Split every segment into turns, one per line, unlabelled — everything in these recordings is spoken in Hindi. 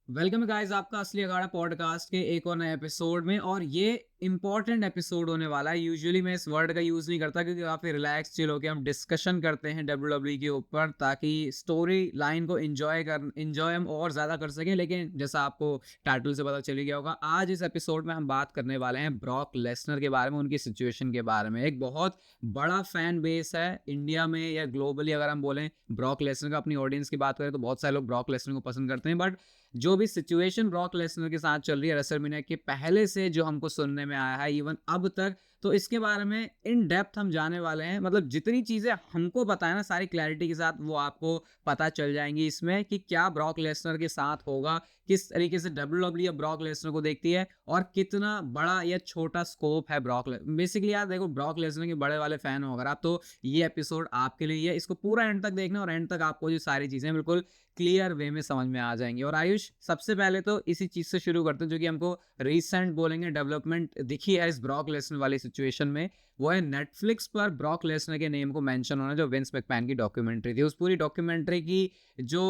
वेलकम गाइस आपका असली अखाड़ा पॉडकास्ट के एक और नए एपिसोड में। और ये इंपॉर्टेंट एपिसोड होने वाला है। यूजुअली मैं इस वर्ड का यूज़ नहीं करता क्योंकि काफ़ी रिलैक्स चिल होकर हम डिस्कशन करते हैं डब्ल्यू के ऊपर, ताकि स्टोरी लाइन को एंजॉय हम और ज़्यादा कर सकें। लेकिन जैसा आपको टाइटल से पता चल ही गया होगा, आज इस एपिसोड में हम बात करने वाले हैं ब्रॉक लेसनर के बारे में, उनकी सिचुएशन के बारे में। एक बहुत बड़ा फैन बेस है इंडिया में या ग्लोबली। अगर हम बोलें ब्रॉक लेसनर का, अपनी ऑडियंस की बात करें तो बहुत सारे लोग ब्रॉक लेसनर को पसंद करते हैं। बट जो भी सिचुएशन ब्रॉक लेसनर के साथ चल रही है रेसलमेनिया के पहले से, जो हमको सुनने में आया है इवन अब तक, तो इसके बारे में इन डेप्थ हम जाने वाले हैं। मतलब जितनी चीज़ें हमको पता है ना, सारी क्लैरिटी के साथ वो आपको पता चल जाएंगी इसमें कि क्या ब्रॉक लेसनर के साथ होगा, किस तरीके से डब्ल्यूडब्ल्यूई ब्रॉक लेसनर को देखती है और कितना बड़ा या छोटा स्कोप है बेसिकली यार देखो, ब्रॉक लेसनर के बड़े वाले फैन हो अगर आप, तो ये एपिसोड आपके लिए है। इसको पूरा एंड तक देखना और एंड तक आपको जो सारी चीज़ें बिल्कुल क्लियर वे में समझ में आ जाएंगी। और आयुष, सबसे पहले तो इसी चीज से शुरू करते हैं जो कि हमको रीसेंट बोलेंगे डेवलपमेंट दिखी है इस ब्रॉक लेसनर वाली सिचुएशन में। वो है नेटफ्लिक्स पर ब्रॉक लेसनर के नेम को मेंशन होना, जो विंस मैकमैन की डॉक्यूमेंट्री थी। उस पूरी डॉक्यूमेंट्री की जो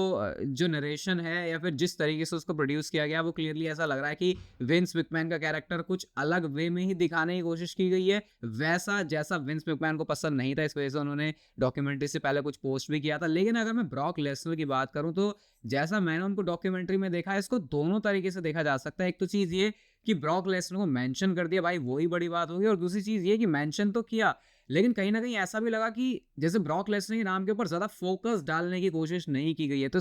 जो नरेशन है या फिर जिस तरीके से उसको प्रोड्यूस किया गया, वो क्लियरली ऐसा लग रहा है कि विंस मैकमैन का कैरेक्टर कुछ अलग वे में ही दिखाने की कोशिश की गई है, वैसा जैसा विंस मैकमैन को पसंद नहीं था। इस वजह से उन्होंने डॉक्यूमेंट्री से पहले कुछ पोस्ट भी किया था। लेकिन अगर मैं ब्रॉक लेसनर की बात करूं तो जैसा मैंने उनको डॉक्यूमेंट्री में देखा है, इसको दोनों तरीके से देखा जा सकता है। एक तो चीज ये कि ब्रॉक लेसनर को मेंशन कर दिया, भाई वही बड़ी बात होगी। और दूसरी चीज ये कि मेंशन तो किया, लेकिन कहीं ना कहीं ऐसा भी लगा कि जैसे ब्रॉक लेसनर के नाम के ऊपर ज्यादा फोकस डालने की कोशिश नहीं की गई है। तो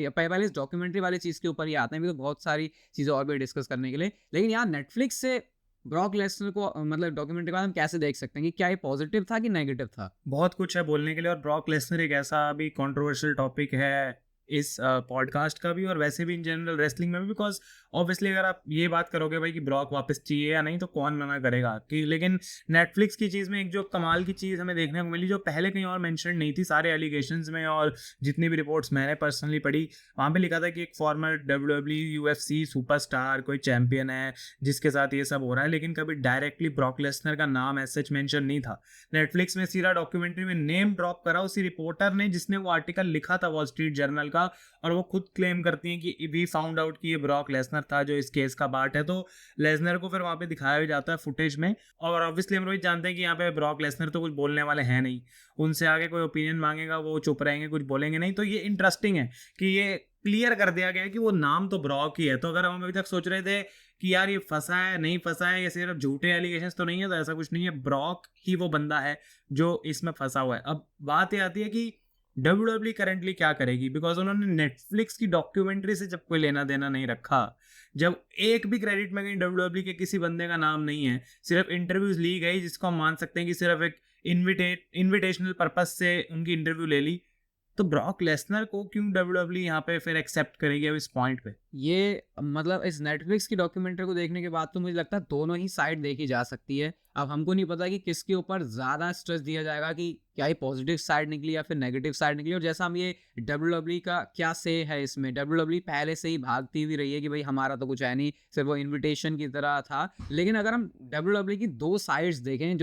पहले इस डॉक्यूमेंट्री वाली चीज के ऊपर ही आते हैं, तो बहुत सारी चीजें और भी डिस्कस करने के लिए। लेकिन यहाँ नेटफ्लिक्स से ब्रॉक लेसनर को मतलब डॉक्यूमेंट्री के बाद हम कैसे देख सकते हैं कि क्या ये पॉजिटिव था कि नेगेटिव था?
बहुत कुछ है बोलने के लिए। और ब्रॉक लेसनर एक ऐसा अभी कंट्रोवर्शियल टॉपिक है इस पॉडकास्ट का भी, और वैसे भी इन जनरल रेसलिंग में भी। बिकॉज ऑब्वियसली अगर आप ये बात करोगे भाई कि ब्रॉक वापस चाहिए या नहीं, तो कौन मना करेगा कि। लेकिन नेटफ्लिक्स की चीज़ में एक जो कमाल की चीज़ हमें देखने को मिली, जो पहले कहीं और मेंशन नहीं थी सारे एलिगेशंस में, और जितनी भी रिपोर्ट्स मैंने पर्सनली पढ़ी, वहाँ पे लिखा था कि एक फॉर्मर डब्ल्यूडब्ल्यूई यूएफसी सुपरस्टार कोई चैंपियन है जिसके साथ ये सब हो रहा है। लेकिन कभी डायरेक्टली ब्रॉक लेसनर का नाम एज सच मेंशन नहीं था। नेटफ्लिक्स में सीधा डॉक्यूमेंट्री में नेम ड्रॉप करा उसी रिपोर्टर ने जिसने वो आर्टिकल लिखा था वॉल स्ट्रीट जर्नल का। और वो खुद क्लेम करती हैं कि वी फाउंड आउट कि ये ब्रॉक लेसनर था जो इस केस का पार्ट है। तो लेसनर को फिर वहाँ पे दिखाया भी जाता है फुटेज में। और ऑब्वियसली हम रोहित जानते हैं कि यहाँ पे ब्रॉक लेसनर तो कुछ बोलने वाले हैं नहीं, उनसे आगे कोई ओपिनियन मांगेगा वो चुप रहेंगे, कुछ बोलेंगे नहीं। तो ये इंटरेस्टिंग है कि ये क्लियर कर दिया गया है कि वो नाम तो ब्रॉक ही है। तो अगर हम अभी तक सोच रहे थे कि यार ये फंसा है नहीं फंसा है, ये सिर्फ झूठे एलिगेशंस तो नहीं है, तो ऐसा कुछ नहीं है। ब्रॉक ही वो बंदा है जो इसमें फंसा हुआ है। अब बात ये आती है कि डब्ल्यूडब्ल्यूई करंटली क्या करेगी, बिकॉज उन्होंने नेटफ्लिक्स की डॉक्यूमेंट्री से जब कोई लेना देना नहीं रखा, जब एक भी क्रेडिट में कहीं डब्ल्यूडब्ल्यूई के किसी बंदे का नाम नहीं है, सिर्फ इंटरव्यूज ली गई जिसको हम मान सकते हैं कि सिर्फ एक इन्विटेशनल पर्पज से उनकी इंटरव्यू ले ली, तो ब्रॉक लेसनर को क्यों डब्ल्यूडब्ल्यूई यहाँ पे फिर एक्सेप्ट करेगी अब इस पॉइंट पे?
ये मतलब इस नेटफ्लिक्स की डॉक्यूमेंट्री को देखने के बाद तो मुझे लगता है दोनों ही साइड देखी जा सकती है। अब हमको नहीं पता कि किसके ऊपर ज़्यादा स्ट्रेस दिया जाएगा, कि क्या ये पॉजिटिव साइड निकली या फिर नेगेटिव साइड निकली। और जैसा हम ये डब्ल्यूडब्ल्यूई का क्या से है इसमें, डब्ल्यूडब्ल्यूई पहले से ही भागती हुई रही है कि भाई हमारा तो कुछ है नहीं, सिर्फ वो इन्विटेशन की तरह था। लेकिन अगर हम डब्ल्यूडब्ल्यूई की दो साइड्स देखें,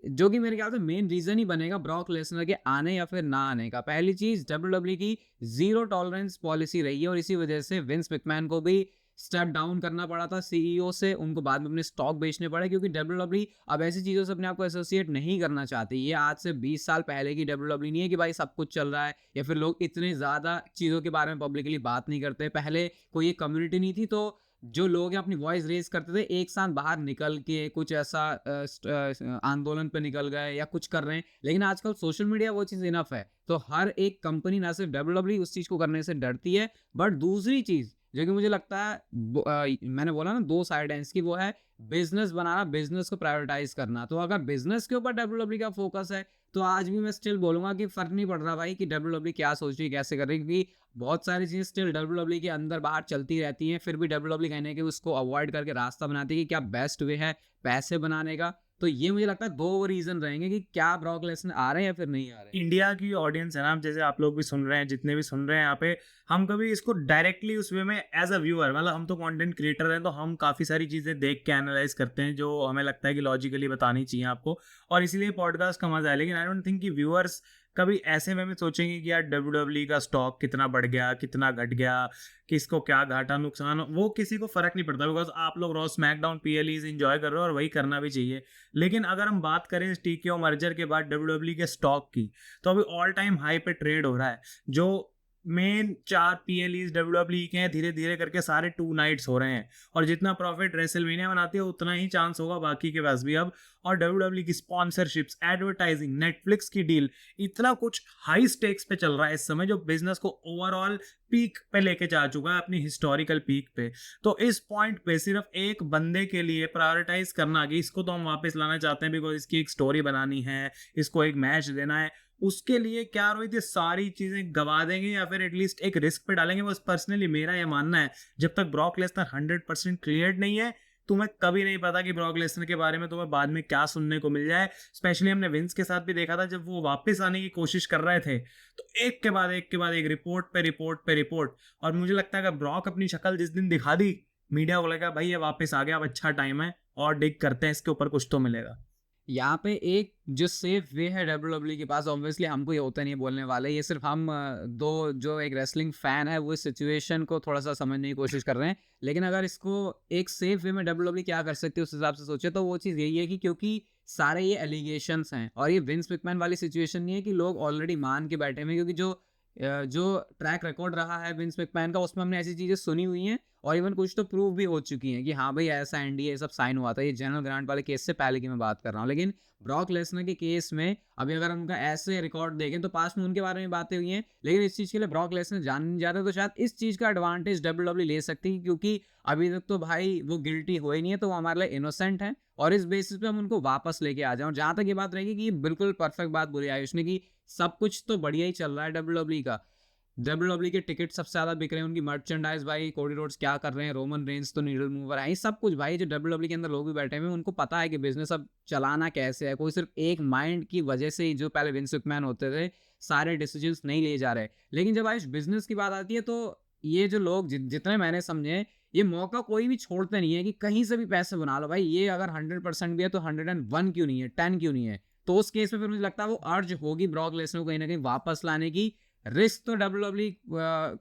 जो कि मेरे ख्याल से मेन रीजन ही बनेगा ब्रॉक लेसनर के आने या फिर ना आने का। पहली चीज, डब्ल्यूडब्ल्यूई की जीरो टॉलरेंस पॉलिसी रही है और इसी वजह से विंस मैकमैन को भी स्टेप डाउन करना पड़ा था सीईओ से। उनको बाद में अपने स्टॉक बेचने पड़े क्योंकि डब्ल्यूडब्ल्यूई अब ऐसी चीज़ों से अपने आप को एसोसिएट नहीं करना चाहती। ये आज से 20 साल पहले की डब्ल्यूडब्ल्यूई नहीं है कि भाई सब कुछ चल रहा है या फिर लोग इतने ज़्यादा चीज़ों के बारे में पब्लिकली बात नहीं करते। पहले कोई एक कम्युनिटी नहीं थी, तो जो लोग हैं अपनी वॉइस रेज करते थे, एक साथ बाहर निकल के कुछ ऐसा आंदोलन पे निकल गए या कुछ कर रहे हैं। लेकिन आजकल सोशल मीडिया वो चीज़ इनफ है, तो हर एक कंपनी ना सिर्फ डब्ल्यूडब्ल्यूई उस चीज़ को करने से डरती है। बट दूसरी चीज़ जो कि मुझे लगता है मैंने बोला ना दो साइड है इसकी, वो है बिजनेस बनाना, बिजनेस को प्रायोरिटाइज करना। तो अगर बिजनेस के ऊपर डब्ल्यूडब्ल्यूई का फोकस है, तो आज भी मैं स्टिल बोलूंगा कि फर्क नहीं पड़ रहा भाई कि डब्ल्यूडब्ल्यूई क्या सोच रही है, कैसे कर रही है, क्योंकि बहुत सारी चीज़ें स्टिल डब्ल्यूडब्ल्यूई के अंदर बाहर चलती रहती हैं। फिर भी डब्ल्यूडब्ल्यूई कहने के उसको अवॉइड करके रास्ता बनाती है कि क्या बेस्ट वे है पैसे बनाने का। तो ये मुझे लगता है दो रीजन रहेंगे कि क्या ब्रॉक लेसनर आ रहे हैं या फिर नहीं आ रहे हैं।
इंडिया की ऑडियंस है ना, जैसे आप लोग भी सुन रहे हैं, जितने भी सुन रहे हैं यहाँ पे, हम कभी इसको डायरेक्टली उस वे में एज अ व्यूअर, मतलब हम तो कंटेंट क्रिएटर हैं, तो हम काफ़ी सारी चीज़ें देख के एनालाइज करते हैं जो हमें लगता है कि लॉजिकली बतानी चाहिए आपको, और इसीलिए पॉडकास्ट का मजा है। लेकिन आई डोंट थिंक कि व्यूअर्स कभी ऐसे में भी सोचेंगे कि यार WWE का स्टॉक कितना बढ़ गया, कितना घट गया, किसको क्या घाटा नुकसान, वो किसी को फर्क नहीं पड़ता, बिकॉज आप लोग रॉ स्मैकडाउन PLEs एंजॉय कर रहे हो और वही करना भी चाहिए। लेकिन अगर हम बात करें इस TKO मर्जर के बाद WWE के स्टॉक की, तो अभी ऑल टाइम हाई पे ट्रेड हो रहा है। जो मेन 4 PLEs WWE के हैं, धीरे धीरे करके सारे 2 नाइट्स हो रहे हैं, और जितना प्रॉफिट रेसलमेनिया बनाती है उतना ही चांस होगा बाकी के पास भी अब। और WWE की स्पॉन्सरशिप्स, एडवर्टाइजिंग, नेटफ्लिक्स की डील, इतना कुछ हाई स्टेक्स पे चल रहा है इस समय, जो बिजनेस को ओवरऑल पीक पे लेके जा चुका है, अपनी हिस्टोरिकल पीक पे। तो इस पॉइंट पे सिर्फ एक बंदे के लिए प्रायोरिटाइज करना कि इसको तो हम वापस लाना चाहते हैं बिकॉज इसकी एक स्टोरी बनानी है, इसको एक मैच देना है, उसके लिए क्या रोहित ये सारी चीजें गवा देंगे या फिर एटलीस्ट एक रिस्क पे डालेंगे? बस पर्सनली मेरा ये मानना है, जब तक ब्रॉक लेसनर 100% क्लियर नहीं है, तुम्हें कभी नहीं पता कि ब्रॉक लेसनर के बारे में तुम्हें बाद में क्या सुनने को मिल जाए। स्पेशली हमने विंस के साथ भी देखा था, जब वो वापस आने की कोशिश कर रहे थे तो एक के बाद एक के बाद एक रिपोर्ट पे रिपोर्ट पे रिपोर्ट। और मुझे लगता है कि ब्रॉक अपनी शक्ल जिस दिन दिखा दी, मीडिया को लगा भाई ये वापस आ गया, अब अच्छा टाइम है और डिग करते हैं इसके ऊपर, कुछ तो मिलेगा।
यहाँ पे एक जो सेफ वे है WWE के पास, ऑब्वियसली हमको ये होता नहीं है बोलने वाले, ये सिर्फ हम दो जो एक रेसलिंग फैन है वो इस सिचुएशन को थोड़ा सा समझने की कोशिश कर रहे हैं। लेकिन अगर इसको एक सेफ वे में WWE क्या कर सकती है उस हिसाब से सोचे, तो वो चीज़ यही है कि क्योंकि सारे ये एलिगेशंस हैं और ये विंस मैकमैन वाली सिचुएशन नहीं है कि लोग ऑलरेडी मान के बैठे हैं, क्योंकि जो ट्रैक रिकॉर्ड रहा है विंस मैकमैन का उसमें हमने ऐसी चीज़ें सुनी हुई हैं और इवन कुछ तो प्रूव भी हो चुकी हैं कि हाँ भाई ऐसा NDA सब साइन हुआ था। ये जनरल ग्रांट वाले केस से पहले की मैं बात कर रहा हूँ। लेकिन ब्रॉक लेसनर के केस में अभी अगर उनका ऐसे रिकॉर्ड देखें तो पास्ट में उनके बारे में बातें हुई हैं, लेकिन इस चीज़ के लिए ब्रॉक लेसनर जान नहीं जाते, तो शायद इस चीज़ का एडवांटेज WWE ले सकती है, क्योंकि अभी तक तो भाई वो गिल्टी हुए नहीं है, तो वो हमारे लिए इनोसेंट है और इस बेसिस पे हम उनको वापस लेके आ जाएं। और जहाँ तक ये बात रहेगी कि बिल्कुल परफेक्ट बात बोली आयुष ने कि सब कुछ तो बढ़िया ही चल रहा है WWE का। WWE के टिकट सबसे ज़्यादा बिक रहे हैं, उनकी मर्चेंडाइज भाई, कोडी रोड्स क्या कर रहे हैं, रोमन रेंस तो नीडल मूवर है, ये सब कुछ भाई जो WWE के अंदर लोग भी बैठे हुए हैं उनको पता है कि बिजनेस अब चलाना कैसे है। कोई सिर्फ एक माइंड की वजह से ही जो पहले विंस मैकमैन होते थे सारे डिसीजंस नहीं लिए जा रहे। लेकिन जब आज बिजनेस की बात आती है तो ये जो लोग जितने मैंने समझे, ये मौका कोई भी छोड़ते नहीं है कि कहीं से भी पैसे बना लो भाई। ये अगर 100% भी है तो 101 क्यों नहीं है, 10 क्यों नहीं है? तो उस केस में फिर मुझे लगता है वो अर्ज होगी ब्रॉक लेसनर को कहीं ना कहीं वापस लाने की। रिस्क तो WWE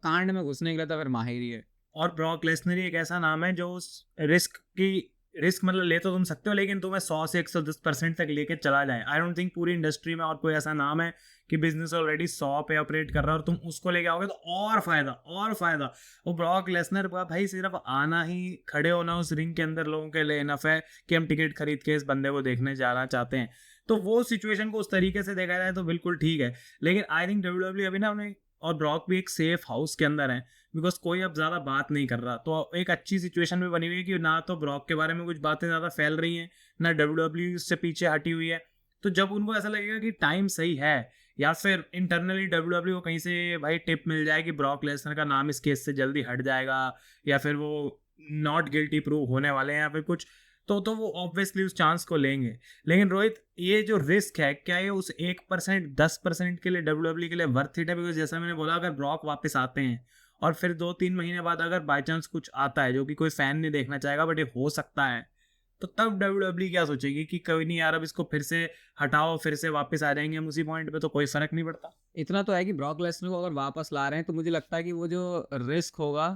कांड में घुसने के लिए तो फिर माहिर ही है।
और ब्रॉक लेसनर ही एक ऐसा नाम है जो उस रिस्क मतलब ले तो तुम सकते हो, लेकिन तुम्हें 100 से 110% तक लेके चला जाए। आई डोंट थिंक पूरी इंडस्ट्री में और कोई ऐसा नाम है कि बिजनेस ऑलरेडी 100 पे ऑपरेट कर रहा है और तुम उसको लेके आओगे तो और फायदा। वो ब्रॉक लेसनर का भाई सिर्फ आना ही, खड़े होना उस रिंग के अंदर लोगों के लिए इनफ है कि हम टिकट खरीद के इस बंदे को देखने जाना चाहते हैं। तो वो सिचुएशन को उस तरीके से देखा जाए तो बिल्कुल ठीक है। लेकिन आई थिंक WWE अभी ना उन्हें, और ब्रॉक भी एक सेफ हाउस के अंदर है बिकॉज कोई अब ज़्यादा बात नहीं कर रहा, तो एक अच्छी सिचुएशन भी बनी हुई है कि ना तो ब्रॉक के बारे में कुछ बातें ज़्यादा फैल रही हैं, ना WWE उससे पीछे हटी हुई है। तो जब उनको ऐसा लगेगा कि टाइम सही है, या फिर इंटरनली WWE को कहीं से भाई टिप मिल जाए कि ब्रॉक लेसनर का नाम इस केस से जल्दी हट जाएगा, या फिर वो नॉट गिल्टी प्रूव होने वाले हैं या फिर कुछ, तो वो ऑब्वियसली उस चांस को लेंगे। लेकिन रोहित, ये जो रिस्क है, क्या ये उस 1% 10% के लिए WWE के लिए वर्थ इट है? बिकॉज जैसा मैंने बोला, अगर ब्रॉक वापस आते हैं और फिर 2-3 महीने बाद अगर बाई चांस कुछ आता है जो कि कोई फैन नहीं देखना चाहेगा बट ये हो सकता है, तो तब WWE क्या सोचेगी कि कोई नहीं यार, अब इसको फिर से हटाओ, फिर से वापस आ जाएंगे हम उसी पॉइंट पे, तो कोई फर्क नहीं पड़ता।
इतना तो है कि ब्रॉक लेसनर को अगर वापस ला रहे हैं तो मुझे लगता है कि वो जो रिस्क होगा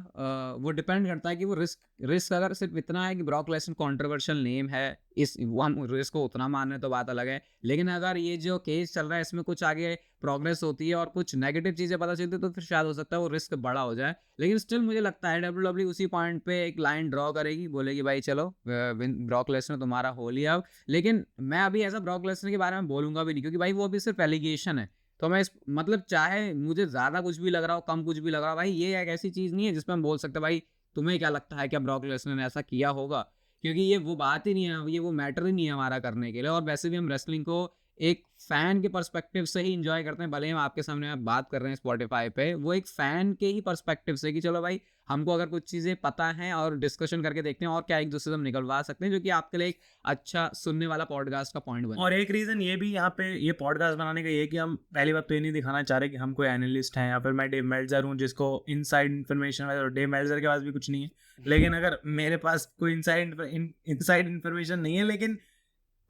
वो डिपेंड करता है कि वो रिस्क अगर सिर्फ इतना है कि ब्रॉक लेसनर कंट्रोवर्शियल नेम है, इस वो हम रिस्क को उतना मान रहे हैं तो बात अलग है। लेकिन अगर ये जो केस चल रहा है इसमें कुछ आगे प्रोग्रेस होती है और कुछ नेगेटिव चीज़ें पता चलती है तो फिर शायद हो सकता है वो रिस्क बड़ा हो जाए। लेकिन स्टिल मुझे लगता है WWE उसी पॉइंट पे एक लाइन ड्रॉ करेगी, बोलेगी भाई चलो ब्रॉक लेसनर तुम्हारा हो लिया अब। लेकिन मैं अभी ऐसा ब्रॉक लेसनर के बारे में बोलूंगा भी नहीं, क्योंकि भाई वो अभी सिर्फ एलिगेशन है। तो मैं मतलब चाहे मुझे ज़्यादा कुछ भी लग रहा हो, कम कुछ भी लग रहा हो, भाई ये एक ऐसी चीज़ नहीं है जिसमें हम बोल सकते भाई तुम्हें क्या लगता है क्या ब्रॉक लेसनर ने ऐसा किया होगा, क्योंकि ये वो बात ही नहीं है, ये वो मैटर ही नहीं है हमारा करने के लिए। और वैसे भी हम रेसलिंग को एक फ़ैन के पर्सपेक्टिव से ही इंजॉय करते हैं, भले ही हम आपके सामने आप बात कर रहे हैं स्पॉटिफाई पे, वो एक फ़ैन के ही पर्सपेक्टिव से कि चलो भाई हमको अगर कुछ चीज़ें पता हैं और डिस्कशन करके देखते हैं और क्या एक दूसरे से हम निकलवा सकते हैं, जो कि आपके लिए एक अच्छा सुनने वाला पॉडकास्ट का पॉइंट बने।
और एक रीज़न ये भी यहाँ पे ये पॉडकास्ट बनाने का ये कि हम पहली बात तो ये नहीं दिखाना चाह रहे कि हम कोई एनालिस्ट हैं या फिर मैं डेव मेल्जर हूँ जिसको इनसाइड इन्फॉर्मेशन है, और डेव मेल्जर के पास भी कुछ नहीं है। लेकिन अगर मेरे पास कोई इनसाइड इन्फॉर्मेशन नहीं है, लेकिन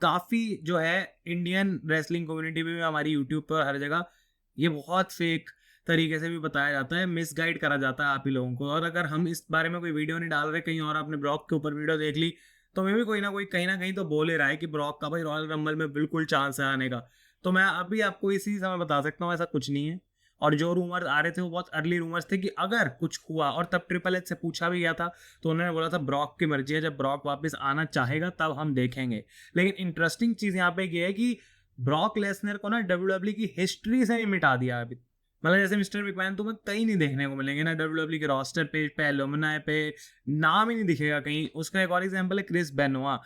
काफ़ी जो है इंडियन रेसलिंग कम्युनिटी में, हमारी यूट्यूब पर हर जगह ये बहुत फेक तरीके से भी बताया जाता है, मिसगाइड करा जाता है आप ही लोगों को। और अगर हम इस बारे में कोई वीडियो नहीं डाल रहे कहीं और, आपने ब्रॉक के ऊपर वीडियो देख ली, तो मैं भी कोई ना कोई कहीं ना कहीं तो बोल ही रहा है कि ब्रॉक का भाई रॉयल रंबल में बिल्कुल चांस है आने का। तो मैं अभी आपको इसी समय बता सकता हूँ ऐसा कुछ नहीं है। और जो रूमर्स आ रहे थे वो बहुत अर्ली रूमर्स थे कि अगर कुछ हुआ, और तब ट्रिपल एच से पूछा भी गया था तो उन्होंने बोला था ब्रॉक की मर्जी है, जब ब्रॉक वापस आना चाहेगा तब हम देखेंगे। लेकिन इंटरेस्टिंग चीज यहाँ पे ये है कि ब्रॉक लेसनर को ना डब्ल्यूडब्ल्यू की हिस्ट्री से ही मिटा दिया अभी। मतलब जैसे मिस्टर मैकमैन तुम्हें कहीं नहीं देखने को मिलेंगे ना डब्ल्यूडब्ल्यू के रोस्टर पेज पे, एलुमनाई पे, नाम ही नहीं दिखेगा कहीं। उसका एक और एग्जांपल है क्रिस बेनोआ।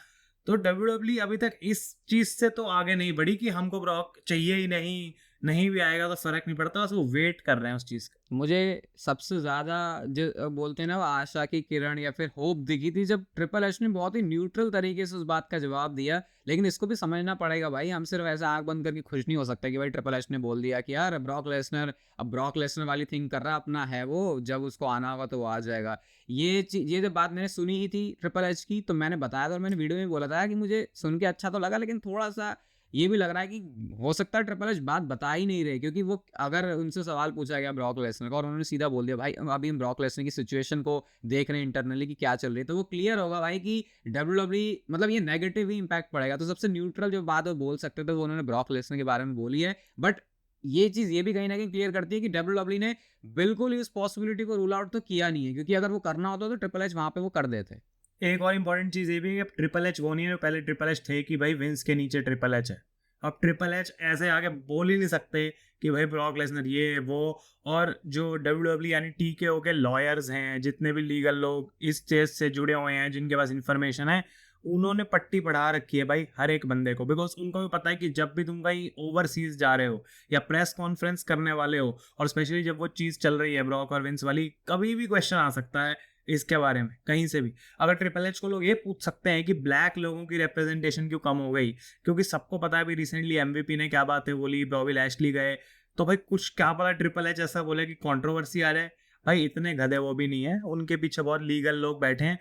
तो डब्ल्यूडब्ल्यू अभी तक इस चीज से तो आगे नहीं बढ़ी कि हमको ब्रॉक चाहिए ही नहीं, नहीं भी आएगा तो फर्क नहीं पड़ता, बस वो वेट कर रहे हैं उस चीज का।
मुझे सबसे ज़्यादा जो बोलते हैं ना वो आशा की किरण या फिर होप दिखी थी जब ट्रिपल एच ने बहुत ही न्यूट्रल तरीके से उस बात का जवाब दिया। लेकिन इसको भी समझना पड़ेगा भाई, हम सिर्फ ऐसा आंख बंद करके खुश नहीं हो सकते कि भाई ट्रिपल एच ने बोल दिया कि यार ब्रॉक लेसनर अब ब्रॉक लेसनर वाली थिंग कर रहा, अपना है वो, जब उसको आना होगा तो वो आ जाएगा। ये जब बात मैंने सुनी ही थी ट्रिपल एच की, तो मैंने बताया था और मैंने वीडियो में बोला था कि मुझे सुन के अच्छा तो लगा, लेकिन थोड़ा सा ये भी लग रहा है कि हो सकता है ट्रिपल एच बात बता ही नहीं रहे, क्योंकि वो अगर उनसे सवाल पूछा गया ब्रॉक लेसनर का और उन्होंने सीधा बोल दिया भाई अभी हम ब्रॉक लेसनर की सिचुएशन को देख रहे हैं इंटरनली कि क्या चल रही है, तो वो क्लियर होगा भाई कि डब्ल्यूडब्ल्यू मतलब ये नेगेटिव ही इंपैक्ट पड़ेगा। तो सबसे न्यूट्रल जो बात वो बोल सकते थे वो उन्होंने ब्रॉक लेसनर के बारे में बोली है। बट ये चीज ये भी कहीं ना कहीं क्लियर करती है कि डब्ल्यूडब्ल्यू ने बिल्कुल इस पॉसिबिलिटी को रूल आउट तो किया नहीं है, क्योंकि अगर वो करना होता तो ट्रिपल एच वहां पे वो कर देते।
एक और इम्पोर्टेंट चीज ये भी है कि ट्रिपल एच वो नहीं है, पहले ट्रिपल एच थे कि भाई विंस के नीचे ट्रिपल एच है। अब ट्रिपल एच ऐसे आगे बोल ही नहीं सकते कि भाई ब्रॉक लेसनर ये वो। और जो डब्ल्यूडब्ल्यू यानी टीकेओ के लॉयर्स हैं, जितने भी लीगल लोग इस केस से जुड़े हुए हैं, जिनके पास इन्फॉर्मेशन है, उन्होंने पट्टी पढ़ा रखी है भाई हर एक बंदे को। बिकॉज उनको भी पता है कि जब भी तुम कहीं ओवरसीज जा रहे हो या प्रेस कॉन्फ्रेंस करने वाले हो, और स्पेशली जब वो चीज़ चल रही है ब्रॉक और विंस वाली, कभी भी क्वेश्चन आ सकता है इसके बारे में कहीं से भी। अगर ट्रिपल एच को लोग ये पूछ सकते हैं कि ब्लैक लोगों की रिप्रेजेंटेशन क्यों कम हो गई, क्योंकि सबको पता है अभी रिसेंटली एमवीपी ने क्या बातें बोली, बॉबी लैशली गए, तो भाई कुछ क्या पता ट्रिपल एच ऐसा बोले कि कंट्रोवर्सी आ जाए। भाई इतने गधे वो भी नहीं है, उनके पीछे बहुत लीगल लोग बैठे हैं,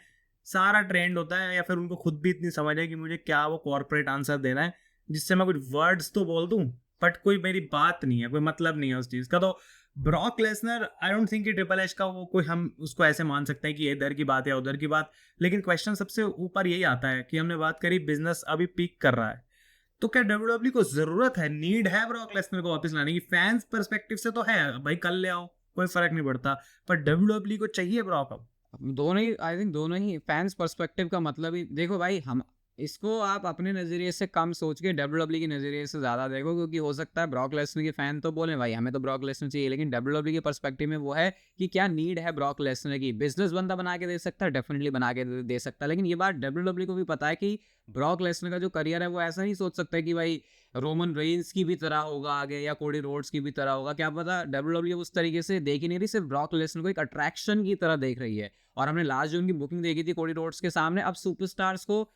सारा ट्रेंड होता है, या फिर उनको खुद भी इतनी समझ है कि मुझे क्या वो कॉर्पोरेट आंसर देना है जिससे मैं कुछ वर्ड्स तो बोल दूं बट कोई मेरी बात नहीं है, कोई मतलब नहीं है उस चीज़ का। तो Brock Lesnar I don't think कि ट्रिपल एच का वो कोई हम उसको ऐसे मान सकते हैं कि इधर की बात या उधर की बात। लेकिन क्वेश्चन सबसे ऊपर यही आता है कि हमने बात करी बिजनेस अभी पीक कर रहा है, तो क्या डब्ल्यूडब्ल्यू को जरूरत है, नीड है ब्रॉक लेसनर को वापस लाने की? फैंस पर्सपेक्टिव से तो है भाई, कल ले आओ कोई फर्क नहीं पड़ता, पर डब्ल्यूडब्ल्यू को चाहिए ब्रॉक अब।
दोनों ही आई थिंक दोनों ही फैंस पर्सपेक्टिव का मतलब ही देखो भाई, हम इसको आप अपने नज़रिए से कम सोच के डब्ल्यूडब्ल्यू के नज़रिए से ज़्यादा देखो, क्योंकि हो सकता है ब्रॉक लेसनर के फैन तो बोले भाई हमें तो ब्रॉक लेसनर चाहिए, लेकिन डब्ल्यूडब्ल्यू के पर्सपेक्टिव में वो है कि क्या नीड है ब्रॉक लेसनर की। बिजनेस बंदा बना के दे सकता है, डेफिनेटली बना के दे सकता है, लेकिन ये बात डब्ल्यूडब्ल्यू को भी पता है कि ब्रॉक लेसनर का जो करियर है वो ऐसा नहीं सोच सकता कि भाई रोमन रेंस की भी तरह होगा आगे या कोडी रोड्स की भी तरह होगा। क्या पता डब्ल्यूडब्ल्यू उस तरीके से देख ही नहीं रही, सिर्फ ब्रॉक लेसनर को एक अट्रैक्शन की तरह देख रही है। और हमने लास्ट जो उनकी बुकिंग देखी थी कोडी रोड्स के सामने, अब सुपरस्टार्स को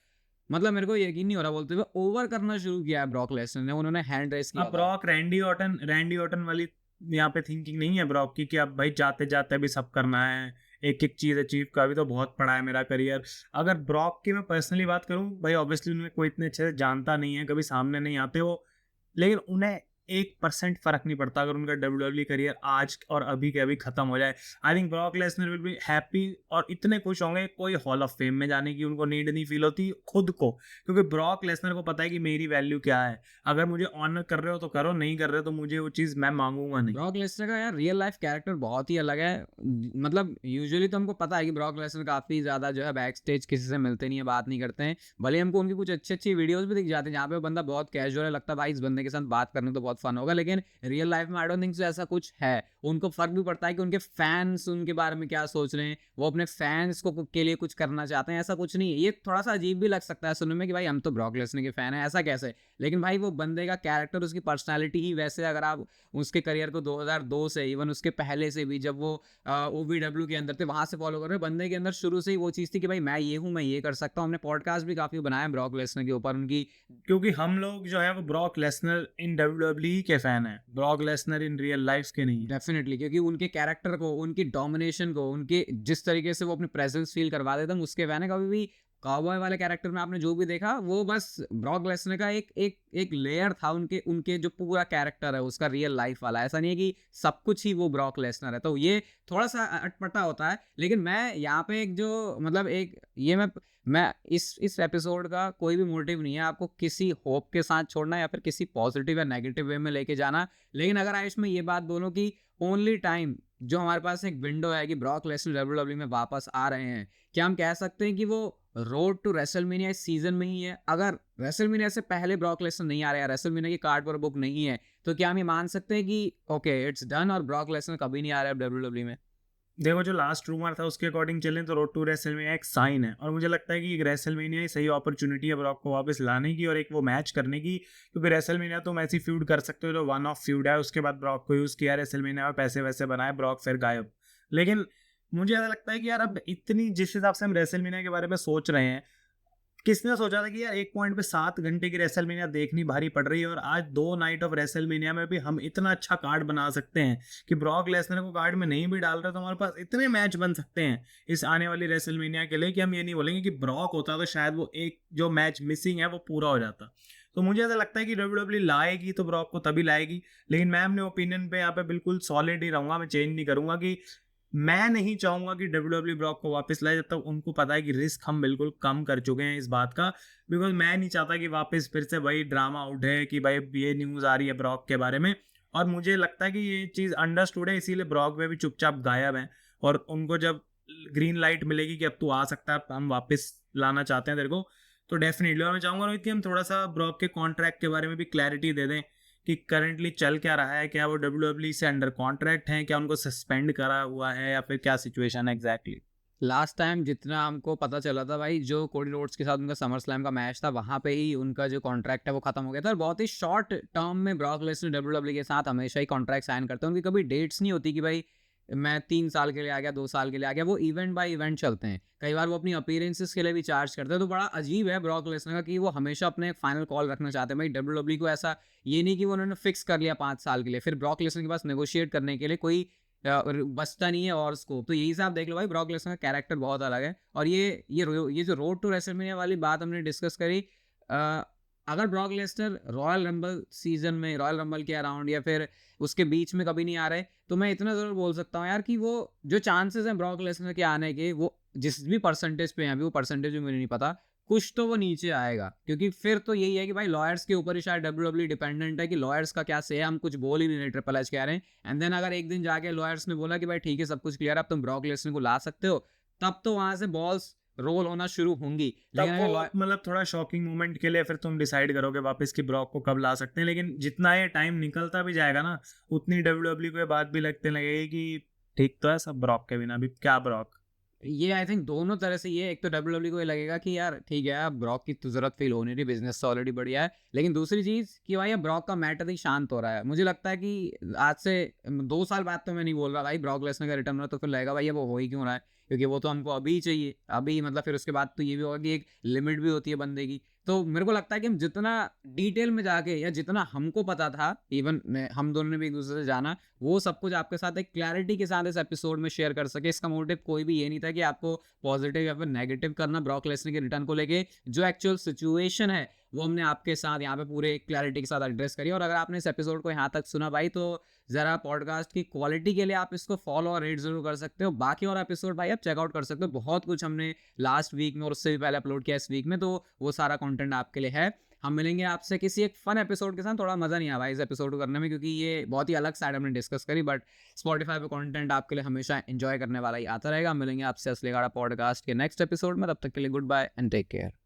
मतलब मेरे को यकीन नहीं हो रहा बोलते हुए ओवर करना शुरू किया है ब्रॉक लेसनर ने। उन्होंने हैंड रेस किया
अब
था।
ब्रॉक रैंडी ऑर्टन वाली यहाँ पे थिंकिंग नहीं है ब्रॉक की कि अब भाई जाते जाते भी सब करना है, एक एक चीज़ अचीव का भी तो बहुत पड़ा है मेरा करियर। अगर ब्रॉक की मैं पर्सनली बात करूँ भाई, ऑब्वियसली उन्हें कोई इतने अच्छे से जानता नहीं है, कभी सामने नहीं आते वो, लेकिन उन्हें 1% फर्क नहीं पड़ता अगर उनका डब्ल्यूडब्ल्यू करियर आज और अभी के अभी खत्म हो जाए। I think Brock Lesnar will be happy और इतने खुश होंगे, कोई हॉल ऑफ फेम में जाने की उनको नीड नहीं फील होती खुद को, क्योंकि ब्रॉक लेसनर को पता है कि मेरी वैल्यू क्या है। अगर मुझे ऑनर कर रहे हो तो करो, नहीं कर रहे हो तो मुझे वो चीज़ मैं मांगूंगा नहीं।
ब्रॉक लेसनर का यार रियल लाइफ कैरेक्टर बहुत ही अलग है। मतलब यूजुअली तो हमको पता है कि ब्रॉक लेसनर काफ़ी ज़्यादा जो है बैक स्टेज किसी से मिलते नहीं है, बात नहीं करते हैं, भले हमको उनकी कुछ अच्छी अच्छी वीडियोस भी दिख जाते हैं जहाँ पे वो बंदा बहुत कैजुअल है, लगता है भाई इस बंदे के साथ बात करने तो बहुत फन होगा, लेकिन रियल लाइफ में आई डोंट थिंक सो ऐसा कुछ है। उनको फर्क भी पड़ता है कि उनके फैंस उनके बारे में क्या सोच रहे हैं, वो अपने फैंस को के लिए कुछ करना चाहते हैं, ऐसा कुछ नहीं है। ये थोड़ा सा अजीब भी लग सकता है सुनने में कि भाई हम तो ब्रॉक लेसनर के फैन हैं, ऐसा कैसे, लेकिन भाई वो बंदे का कैरेक्टर उसकी पर्सनैलिटी ही वैसे, अगर आप उसके करियर को 2002 से इवन उसके पहले से भी जब वो OVW के अंदर थे वहां से फॉलो कर रहे, बंदे के अंदर शुरू से ही वो चीज़ थी कि भाई मैं ये हूँ, मैं ये कर सकता हूँ। हमने पॉडकास्ट भी काफ़ी बनाया ब्रॉक लेसनर के ऊपर उनकी।
क्योंकि हम लोग जो है वो ब्रॉक लेसनर इन डब्ल्यूडब्ल्यू के फैन है, Brock Lesnar in real life के नहीं है।
डेफिनेटली, क्योंकि उनके कैरेक्टर को, उनकी डोमिनेशन को, उनके जिस तरीके से वो अपनी प्रेजेंस फील करवा देते हैं, उसके फैन है। कभी भी काउबॉय वाले कैरेक्टर में आपने जो भी देखा वो बस ब्रॉक लेसनर का एक लेयर था, उनके उनके जो पूरा कैरेक्टर है उसका रियल लाइफ वाला। ऐसा नहीं है कि सब कुछ ही वो ब्रॉक लेसनर है, तो ये थोड़ा-सा अटपटा होता है। लेकिन मैं यहाँ पे एक जो मतलब एक ये मैं इस एपिसोड का कोई भी मोटिव नहीं है आपको किसी होप के साथ छोड़ना या फिर किसी पॉजिटिव या नेगेटिव वे में लेके जाना। लेकिन अगर आयुष में ये बात बोलूँ कि ओनली टाइम जो हमारे पास एक विंडो है कि ब्रॉक लेसनर डब्ल्यूडब्ल्यूई में वापस आ रहे हैं, क्या हम कह सकते हैं कि वो रोड टू रेसलमेनिया इस सीजन में ही है? अगर रेसलमेनिया से पहले ब्रॉक लेसनर नहीं आ रहा है, रेसलमेनिया की कार्ड पर बुक नहीं है, तो क्या हम ये मान सकते हैं कि ओके इट्स डन और ब्रॉक लेसनर कभी नहीं आ रहा है डब्ल्यूडब्ल्यूई में?
देखो, जो लास्ट रूमर था उसके अकॉर्डिंग चलें तो रोड टू रेसलमेनिया एक साइन है, और मुझे लगता है कि एक रेसलमेनिया ही सही अपॉर्चुनिटी है ब्रॉक को वापस लाने की और एक वो मैच करने की, क्योंकि रेसलमेनिया तुम ऐसी फ्यूड कर सकते हो जो वन ऑफ फ्यूड है, उसके बाद ब्रॉक को यूज़ किया रेसलमेनिया में, पैसे वैसे बनाए, ब्रॉक फिर गायब। लेकिन मुझे ऐसा लगता है कि यार अब इतनी जिस हिसाब से हम रेसलमेनिया के बारे में सोच रहे हैं, किसने सोचा था कि यार एक पॉइंट पे 7 घंटे की रेसलमेनिया देखनी भारी पड़ रही है, और आज 2 नाइट ऑफ रेसलमेनिया में भी हम इतना अच्छा कार्ड बना सकते हैं कि ब्रॉक लेसनर को कार्ड में नहीं भी डाल रहे तो हमारे पास इतने मैच बन सकते हैं इस आने वाली रेसलमेनिया के लिए कि हम ये नहीं बोलेंगे कि ब्रॉक होता तो शायद वो एक जो मैच मिसिंग है वो पूरा हो जाता। तो मुझे ऐसा लगता है कि डब्ल्यूडब्ल्यूई लाएगी तो ब्रॉक को तभी लाएगी। लेकिन मैं अपने ओपिनियन पे यहाँ पे बिल्कुल सॉलिड ही रहूंगा, मैं चेंज नहीं करूंगा कि मैं नहीं चाहूंगा कि डब्ल्यूडब्ल्यूई ब्रॉक को वापस लाए जब तक उनको पता है कि रिस्क हम बिल्कुल कम कर चुके हैं इस बात का। बिकॉज मैं नहीं चाहता कि वापस फिर से वही ड्रामा उठे कि भाई ये न्यूज़ आ रही है ब्रॉक के बारे में, और मुझे लगता है कि ये चीज़ अंडरस्टूड है, इसीलिए ब्रॉक में भी चुपचाप गायब हैं। और उनको जब ग्रीन लाइट मिलेगी कि अब तू आ सकता है, हम वापस लाना चाहते हैं तेरे को, तो डेफिनेटली। और मैं चाहूँगा रोहित कि हम थोड़ा सा ब्रॉक के कॉन्ट्रैक्ट के बारे में भी क्लैरिटी दे दें कि करंटली चल क्या रहा है, क्या वो डब्ल्यूडब्ल्यूई से अंडर कॉन्ट्रैक्ट हैं, क्या उनको सस्पेंड करा हुआ है, या फिर क्या सिचुएशन है एग्जैक्टली।
लास्ट टाइम जितना हमको पता चला था भाई, जो कोडी रोड्स के साथ उनका समर स्लैम का मैच था, वहाँ पे ही उनका जो कॉन्ट्रैक्ट है वो खत्म हो गया था। और बहुत ही शॉर्ट टर्म में ब्रॉक लेसनर डब्ल्यूडब्ल्यूई के साथ हमेशा ही कॉन्ट्रैक्ट साइन करते हैं। उनकी कभी डेट्स नहीं होती कि भाई मैं 3 साल के लिए आ गया, 2 साल के लिए आ गया। वो इवेंट बाय इवेंट चलते हैं। कई बार वो अपनी अपीयरेंसेस के लिए भी चार्ज करते हैं। तो बड़ा अजीब है ब्रॉक लेसनर का कि वो हमेशा अपने फाइनल कॉल रखना चाहते हैं। भाई डब्ल्यूडब्ल्यूई को ऐसा ये नहीं कि वो उन्होंने फिक्स कर लिया 5 साल के लिए, फिर ब्रॉक लेसनर के पास नेगोशिएट करने के लिए कोई बचता नहीं है और स्कोप। तो यही से आप देख लो भाई, ब्रॉक लेसनर का कैरेक्टर बहुत अलग है। और ये जो रोड टू रेसलमेनिया वाली बात हमने डिस्कस करी, अ, अगर Brock Lesnar royal rumble season में, रॉयल रंबल के अराउंड या फिर उसके बीच में कभी नहीं आ रहे, तो मैं इतना ज़रूर बोल सकता हूँ यार कि वो जो चांसेस हैं ब्रॉक लेसनर के आने के, वो जिस भी परसेंटेज पे हैं, अभी वो परसेंटेज भी मुझे नहीं पता, कुछ तो वो नीचे आएगा। क्योंकि फिर तो यही है कि भाई लॉयर्स के ऊपर ही शायद डब्ल्यूडब्ल्यूई डिपेंडेंट है कि लॉयर्स का क्या से है, हम कुछ बोल ही नहीं रहे, ट्रिपल एच कह रहे हैं। एंड देन अगर एक दिन जाके लॉयर्स ने बोला कि भाई ठीक है सब कुछ क्लियर है, अब तुम ब्रॉक लेसनर को ला सकते हो, तब तो वहां से बॉल्स रोल होना शुरू होंगी। लेकिन
तब
अगर
वो मतलब थोड़ा शॉकिंग मोमेंट के लिए फिर तुम डिसाइड करोगे वापस कि ब्रॉक को कब ला सकते हैं। लेकिन जितना ये टाइम निकलता भी जाएगा ना, उतनी डब्ल्यूडब्ल्यूई को ये बात भी लगने लगेगी कि ठीक तो है सब ब्रॉक के बिना, अभी क्या ब्रॉक।
ये आई थिंक दोनों तरह से, ये एक तो डब्ल्यूडब्ल्यूई को ये लगेगा कि यार ठीक है, अब ब्रॉक की तो जरूरत फील होनी नहीं, बिजनेस तो ऑलरेडी बढ़िया है। लेकिन दूसरी चीज कि भाई अब ब्रॉक का मैटर ही शांत हो रहा है। मुझे लगता है कि आज से 2 साल बाद तो मैं नहीं बोल रहा भाई ब्रॉक लेसनर का रिटर्न हो, तो फिर लगेगा भाई वो हो ही क्यों रहा है, क्योंकि वो तो हमको अभी ही चाहिए अभी। मतलब फिर उसके बाद तो ये भी होगा कि एक लिमिट भी होती है बंदे की। तो मेरे को लगता है कि हम जितना डिटेल में जाके या जितना हमको पता था, इवन हम दोनों ने भी एक दूसरे से जाना, वो सब कुछ आपके साथ एक क्लैरिटी के साथ इस एपिसोड में शेयर कर सके। इसका मोटिव कोई भी ये नहीं था कि आपको पॉजिटिव या फिर नेगेटिव करना ब्रॉक लेसनर के रिटर्न को लेके। जो एक्चुअल सिचुएशन है वो हमने आपके साथ यहाँ पे पूरे क्लैरिटी के साथ एड्रेस करी। और अगर आपने इस एपिसोड को यहाँ तक सुना भाई, तो ज़रा पॉडकास्ट की क्वालिटी के लिए आप इसको फॉलो और रेट जरूर कर सकते हो। बाकी और एपिसोड भाई आप चेकआउट कर सकते हो, बहुत कुछ हमने लास्ट वीक में और उससे भी पहले अपलोड किया इस वीक में, तो वो सारा कंटेंट आपके लिए है। हम मिलेंगे आपसे किसी एक फन एपिसोड के साथ। थोड़ा मज़ा नहीं आया भाई इस एपिसोड को करने में, क्योंकि ये बहुत ही अलग साइड हमने डिस्कस करी, बट स्पॉटिफाई पे कंटेंट आपके लिए हमेशा एंजॉय करने वाला ही आता रहेगा। हम मिलेंगे आपसे असली गाड़ा पॉडकास्ट के नेक्स्ट एपिसोड में, तब तक के लिए good bye and take care.